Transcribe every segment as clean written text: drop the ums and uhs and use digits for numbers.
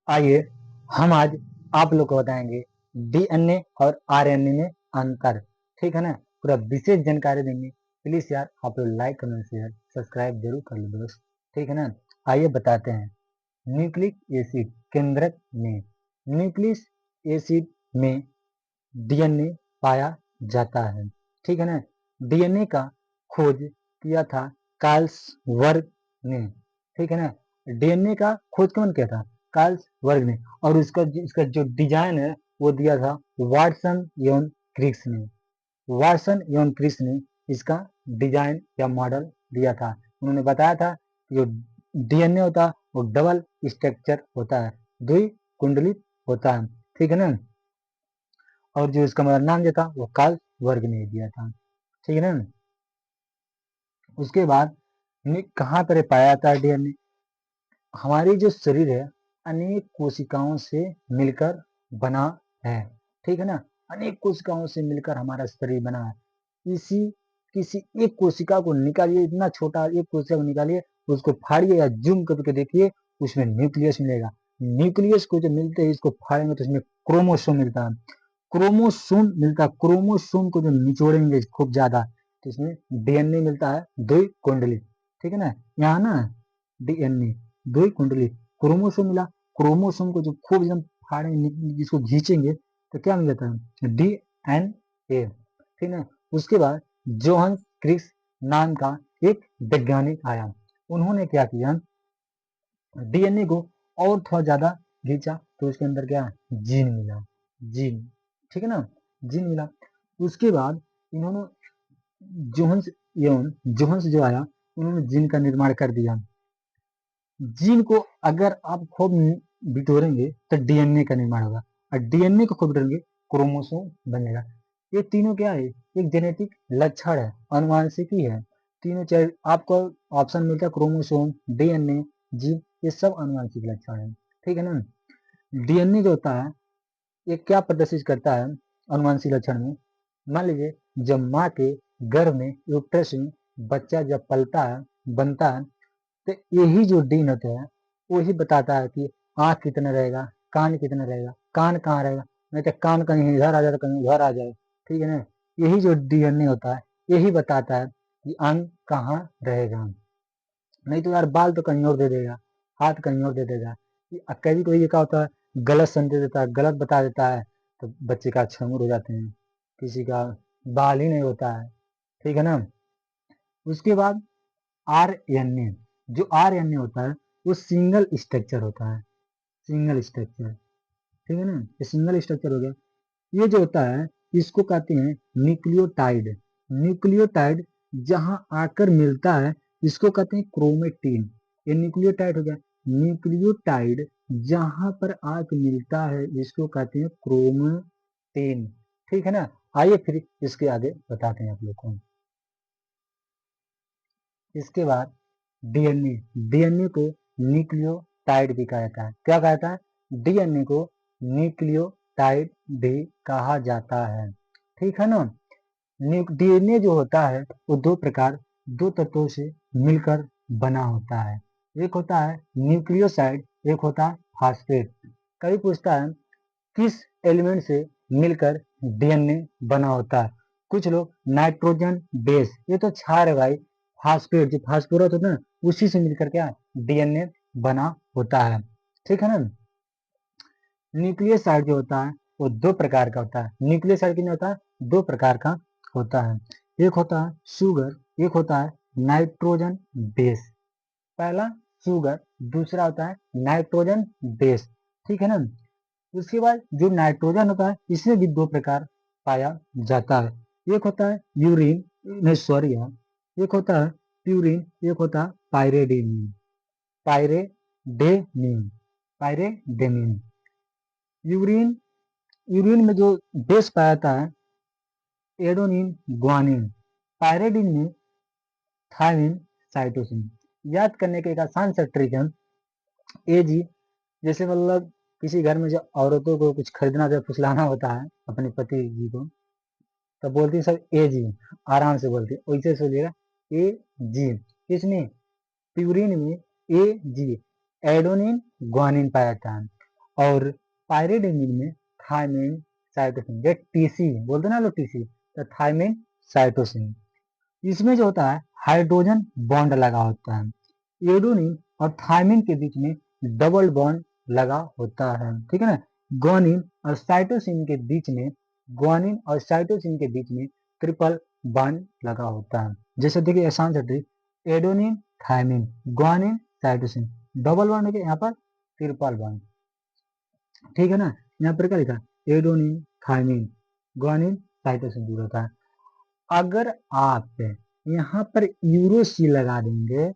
आइए हम आज आप लोग को बताएंगे डीएनए और आरएनए में अंतर। ठीक है ना, पूरा विशेष जानकारी देंगे। प्लीज यार आप लोग लाइक कमेंट शेयर सब्सक्राइब जरूर कर लो दोस्त। ठीक है ना, आइए बताते हैं। न्यूक्लिक एसिड केंद्रक में, न्यूक्लिक एसिड में डीएनए पाया जाता है। ठीक है ना, डीएनए का खोज किया था कार्ल्स वर्ग ने। ठीक है ना, डीएनए का खोज कौन किया था? कार्ल्स वर्ग ने। और इसका जो डिजाइन है वो दिया था वाटसन एवं क्रिक्स ने। वाटसन एवं क्रिक्स ने इसका डिजाइन या मॉडल दिया था। उन्होंने बताया था कि जो डीएनए होता है वो डबल स्ट्रक्चर होता है, द्विकुंडलित होता है। ठीक है ना, और जो इसका मतलब नाम दिया था वो कार्ल वर्ग ने दिया था। ठीक है ना, उसके बाद कहाँ पर पाया जाता है डीएनए? हमारी जो शरीर है अनेक कोशिकाओं से मिलकर बना है। ठीक है ना, अनेक कोशिकाओं से मिलकर हमारा शरीर बना है। इसी किसी एक कोशिका को निकालिए, इतना छोटा एक कोशिका को निकालिए, उसको फाड़िए या जूम करके देखिए, उसमें न्यूक्लियस मिलेगा। न्यूक्लियस को जो मिलते हैं इसको फाड़ेंगे तो इसमें क्रोमोसोम मिलता है। क्रोमोसोम मिलता है, क्रोमोसोम को जो निचोड़ेंगे खूब ज्यादा तो इसमें डीएनए मिलता है, दो कुंडली। ठीक है ना, यहाँ ना डीएनए दो कुंडली, क्रोमोसोम मिला। क्रोमोसोम को जो खूब एकदम फाड़ेंगे, जिसको खींचेंगे तो क्या मिल जाता है? डीएनए। ठीक है, उसके बाद जोहन क्रिक्स नाम का एक वैज्ञानिक आया। उन्होंने क्या किया, डीएनए को और थोड़ा ज्यादा खींचा तो उसके अंदर क्या जीन मिला, जीन। ठीक है ना, जीन मिला। उसके बाद इन्होंने जोहन्स जोहन्स जो आया, उन्होंने जीन का निर्माण कर दिया। जीन को अगर आप खूब बिटोरेंगे तो डीएनए का निर्माण होगा, और डीएनए को खूब बिटोरेंगे क्रोमोसोम बनेगा। ये तीनों क्या है? एक जेनेटिक लक्षण है, अनुवांशिकी है। तीनों चाहे आपको ऑप्शन मिलता है, क्रोमोसोम, डीएनए, जीन, ये सब अनुवांशिक लक्षण है। ठीक है ना, डीएनए जो होता है ये क्या प्रदर्शित करता है अनुवांशिक लक्षण में? मान लीजिए जब माँ के गर्भ में यूट्रस में बच्चा जब पलता है, बनता है, तो यही जो जीन होता है वही बताता है कि आँख कितना रहेगा, कान कितना रहेगा, कान कहाँ रहेगा। नहीं तो कान कहीं इधर आ जाए तो कहीं उधर आ जाए। ठीक है ना, यही जो डीएनए होता है यही बताता है कि अंग कहाँ रहेगा। नहीं तो यार बाल तो कहीं और दे देगा, हाथ कहीं और दे देगा। कभी कभी क्या होता है, गलत संदेश देता है, गलत बता देता है, तो बच्चे का छंगुर हो जाते हैं, किसी का बाल ही नहीं होता है। ठीक है ना, उसके बाद आरएनए, जो आरएनए होता है वो सिंगल स्ट्रक्चर होता है, सिंगल स्ट्रक्चर। ठीक है ना, ये सिंगल स्ट्रक्चर हो गया। ये जो होता है इसको कहते हैं न्यूक्लियोटाइड। न्यूक्लियोटाइड जहां आकर मिलता है इसको कहते हैं क्रोमेटिन। ये न्यूक्लियोटाइड हो गया। न्यूक्लियोटाइड जहां पर आकर मिलता है इसको कहते हैं क्रोमेटिन। ठीक है ना, आइए फिर इसके आगे बताते हैं आप लोग को। इसके बाद डीएनए, डीएनए को न्यूक्लियोटाइड भी कहा जाता है। क्या कहा जाता है? डीएनए को न्यूक्लियोटाइड भी कहा जाता है। ठीक है ना, डीएनए जो होता है वो दो प्रकार, दो तत्वों से मिलकर बना होता है। एक होता है न्यूक्लियोसाइड, एक होता है फास्फेट। कभी पूछता है किस एलिमेंट से मिलकर डीएनए बना होता है? कुछ लोग नाइट्रोजन बेस, ये तो क्षार है भाई। फास्फेट जो फास्फोरस होता है ना उसी से मिलकर क्या डीएनए बना होता है। ठीक है ना, न्यूक्लियोसाइड जो होता है वो दो प्रकार का होता है। न्यूक्लियोसाइड कितना होता है? दो प्रकार का होता है। एक होता है शुगर, एक होता है नाइट्रोजन बेस। पहला शुगर, दूसरा होता है नाइट्रोजन बेस। ठीक है ना, उसके बाद जो नाइट्रोजन होता है इसमें भी दो प्रकार पाया जाता है। एक होता है यूरिन, नहीं सॉरी यार, एक होता है प्यूरिन, एक होता है पायरेडिनिन, पायरेडेनिन, पायरेडेनिन। यूरिन, यूरिन में जो बेस पाया जाता है एडोनिन, ग्वानिन। पायरेडिन में थायमिन, साइटोसिन। याद करने का एक आसान सा ट्रिक है, एजी, जैसे मतलब किसी घर में जो औरतों को कुछ खरीदना या फुसलाना होता है अपने पति जी को, तब बोलती है सब ए जी, आराम से बोलती है, वैसे सोचिएगा ए जी। इसमें प्यूरिन में ए जी, एडोनिन, ग्वानिन पाया जाता है। और पायरिडीन में थायमिन साइटोसिन, ये टीसी बोलते ना लोग, टीसी तो थायमिन साइटोसिन। इसमें जो होता है हाइड्रोजन बॉन्ड लगा होता है, एडोनिन और थायमिन के बीच में डबल बॉन्ड लगा होता है, ठीक है ना। ग्वानिन और साइटोसिन के बीच में, ग्वानिन और साइटोसिन के बीच में ट्रिपल बॉन्ड लगा होता है। जैसे देखिए आसान से trick, adenine thymine guanine cytosine, double bond के यहाँ पर ट्रिपल बॉन्ड, ठीक है ना। यहाँ पर क्या लिखा, एडोनिन थायमिन ग्वानिन साइटोसिन दूर होता है। अगर आप यहाँ पर यूरोसी लगा देंगे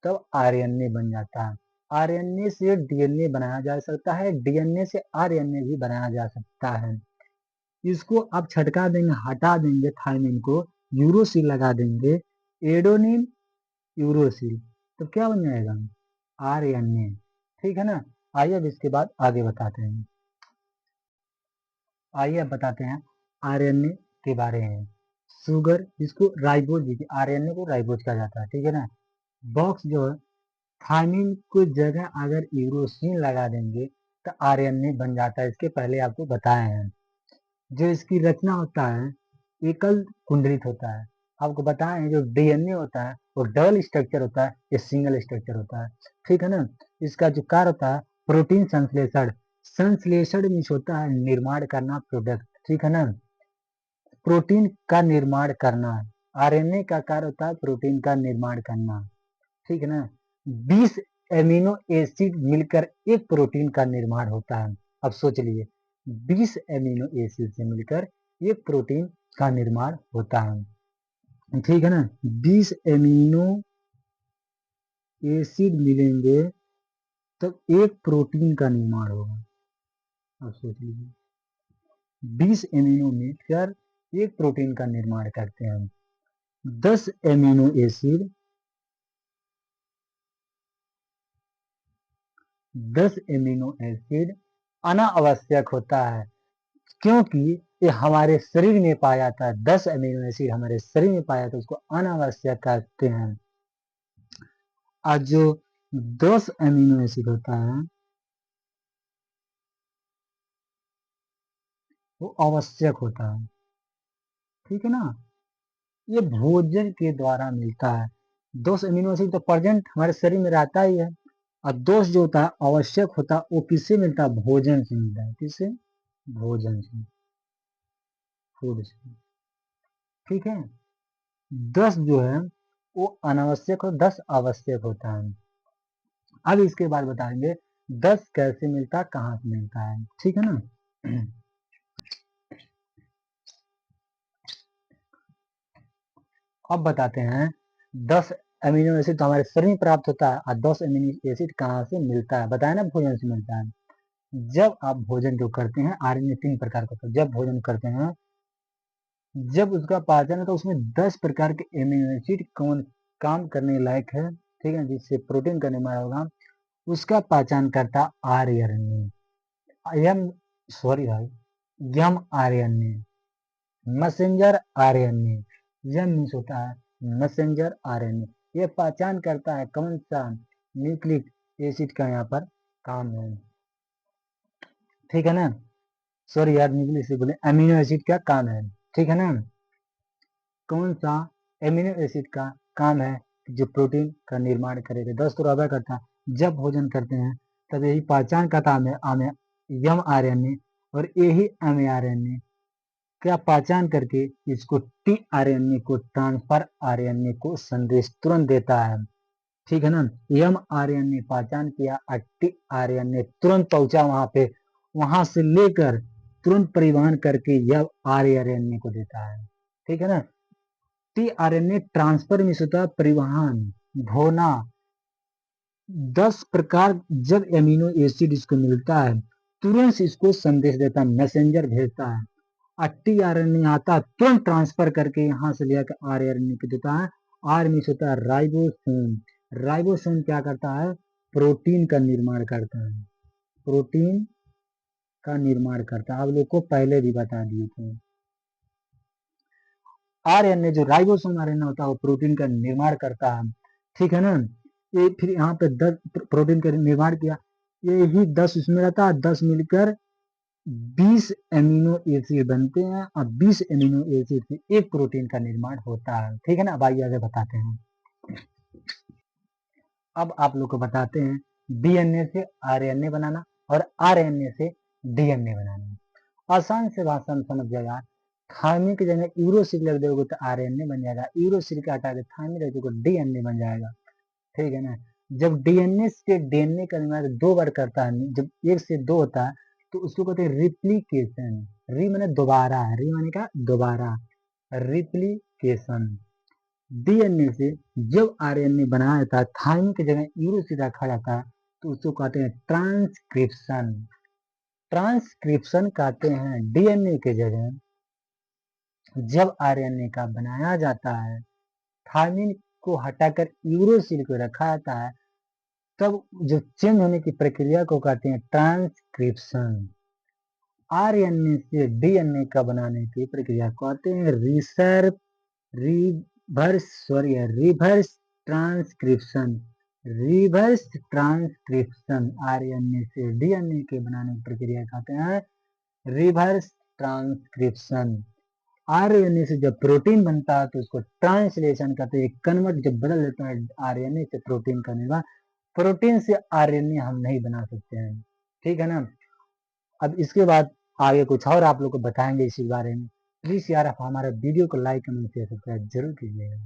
तब आरएनए बन जाता है। आरएनए से डीएनए बनाया जा सकता है, डीएनए से आरएनए भी बनाया जा सकता है। इसको आप छटका देंगे, हटा देंगे थायमिन को, यूरोसिल लगा देंगे, एडोनिन यूरोसिल, तो क्या बन जाएगा, आरएनए, ठीक है ना। आइए अब इसके बाद आगे बताते हैं, आइए अब बताते हैं आरएनए के बारे में। शुगर, इसको राइबोज, आरएनए को राइबोज कहा जाता है, ठीक है ना। बॉक्स जो है, थायमिन को जगह अगर यूरोसिन लगा देंगे तो आरएनए बन जाता है। इसके पहले आपको बताए हैं। जो इसकी रचना होता है एकल कुंडलित होता है। आपको बताएं जो डीएनए होता है वो डबल स्ट्रक्चर होता है, ये सिंगल स्ट्रक्चर होता है, ठीक है ना। इसका जो कार्य होता है प्रोटीन संश्लेषण, संश्लेषण मीन्स होता है निर्माण करना, प्रोडक्ट, ठीक है ना। प्रोटीन का निर्माण करना, आरएनए का कार्य होता है प्रोटीन का निर्माण करना, ठीक है ना। 20 एमिनो एसिड मिलकर एक प्रोटीन का निर्माण होता है। अब सोच लीजिए 20 एमिनो एसिड से मिलकर एक प्रोटीन का निर्माण होता है, ठीक है ना। 20 एमिनो एसिड मिलेंगे तब एक प्रोटीन का निर्माण होगा। अब सोच लीजिए 20 एमिनो मिलकर एक प्रोटीन का निर्माण करते हैं। 10 एमिनो एसिड 10 एमिनो एसिड अनावश्यक होता है, क्योंकि ये हमारे शरीर में पाया जाता है। 10 अमीनो एसिड हमारे शरीर में पाया जाता है, उसको अनावश्यक कहते हैं। और जो 10 अमीनो एसिड होता है वो आवश्यक होता है, ठीक है ना। ये भोजन के द्वारा मिलता है। 10 अमीनो एसिड तो प्रेजेंट हमारे शरीर में रहता ही है, और दोष जो होता है आवश्यक होता है वो किससे मिलता है, भोजन से मिलता है। किससे, भोजन से, फूड से, ठीक है। 10 जो है वो अनावश्यक और 10 आवश्यक होता है। अब इसके बाद बताएंगे 10 कैसे मिलता है, कहाँ से मिलता है, ठीक है ना। अब बताते हैं 10 अमीनो एसिड तो हमारे शरीर में प्राप्त होता है, और 10 अमीनो एसिड कहाँ से मिलता है, बताया ना, भोजन से मिलता है। जब आप भोजन जो करते हैं, आरएनए 3 प्रकार का होता है। जब भोजन करते हैं, जब उसका पाचन है तो उसमें 10 प्रकार के अमीनो एसिड कौन काम करने लायक है, ठीक है, जिससे प्रोटीन का निर्माण होगा, उसका पहचान करता आरएनए, एम सॉरी भाई, यम आरएनए, मैसेंजर आरएनए, यह मीन्स होता है मैसेंजर आरएनए। ये पहचान करता है कौन सा न्यूक्लिक एसिड का यहाँ पर काम है, ठीक है ना। सॉरी यार, न्यूक्लिक एसिड बोले, अमीनो एसिड का काम है, ठीक है ना। कौन सा एमिनो एसिड का काम है जो प्रोटीन का निर्माण करेगा। 10 तो रहा करता है। जब भोजन करते हैं तब यही पहचान का काम है यम आरएनए, और यही एम आरएनए क्या पहचान करके इसको टी आरएनए को, ट्रांसफर आरएनए को संदेश तुरंत देता है, ठीक है ना। एम आरएनए पहचान किया और टी आरएनए तुरंत पहुंचा वहां पे, वहां से लेकर तुरंत परिवहन करके यह आरएनए को देता है, ठीक है ना। टी आरएनए ट्रांसफर में होता है परिवहन, ढोना। 10 प्रकार जब एमिनो एसिड इसको मिलता है तुरंत इसको संदेश देता है, मैसेंजर भेजता है, और टी आरएनए आता है तुरंत ट्रांसफर करके यहाँ से लेकर आरएनए को देता है। आर में होता है राइबोसोम। राइबोसोम क्या करता है, प्रोटीन का निर्माण करता है, प्रोटीन का निर्माण करता है। आप लोग को पहले भी बता दिए थे। आरएनए जो राइबोसोम आरएनए होता है वो प्रोटीन का निर्माण करता है, ठीक है ना। ये फिर यहाँ पे 10 प्रोटीन का निर्माण किया, यही 10 उसमें रहता है, 10 मिलकर 20 एमिनो एसिड बनते हैं और 20 एमिनो एसिड से एक प्रोटीन का निर्माण होता है। ठीक है ना। अब आइए आगे बताते हैं। अब आप लोग को बताते हैं डीएनए से आरएनए बनाना और आरएनए से डीएनए बनाना। आसान से भाषा में समझ जाएगा। थायमिन की जगह यूरोसिल रख दोगे तो आरएनए बन जाएगा, यूरोसिल का हटा के थायमिन रख दोगे डीएनए बन जाएगा। ठीक है ना। जब डीएनए से डीएनए का निर्माण 2 बार करता है, जब 1 से 2 होता है तो उसको कहते हैं रिप्लिकेशन। री माने दोबारा, री माने का दोबारा, रिप्लिकेशन। डीएनए से जब आरएनए बनाया जाता है, थायमिन की जगह यूरोसिल रखा जाता है तो उसको कहते हैं ट्रांसक्रिप्शन। ट्रांसक्रिप्शन कहते हैं डीएनए के जगह जब आरएनए का बनाया जाता है, थायमिन को हटाकर यूरोसिल को रखा जाता है, तब जो चेंज होने की प्रक्रिया को कहते हैं ट्रांसक्रिप्शन। आरएनए से डीएनए का बनाने की प्रक्रिया को कहते हैं reverse transcription. Reverse transcription RNA से डीएनए के बनाने की प्रक्रिया कहते हैं रिवर्स ट्रांसक्रिप्शन। आरएनए से जब प्रोटीन बनता है तो उसको ट्रांसलेशन कहते हैं, कन्वर्ट जब बदल देता है आरएनए से प्रोटीन का निर्माण। प्रोटीन से आरएनए हम नहीं बना सकते हैं। ठीक है ना। अब इसके बाद आगे कुछ और आप लोग को बताएंगे इसी बारे में। प्लीज यार आप हमारे वीडियो को लाइक कमेंट शेयर सब्सक्राइब जरूर कीजिएगा।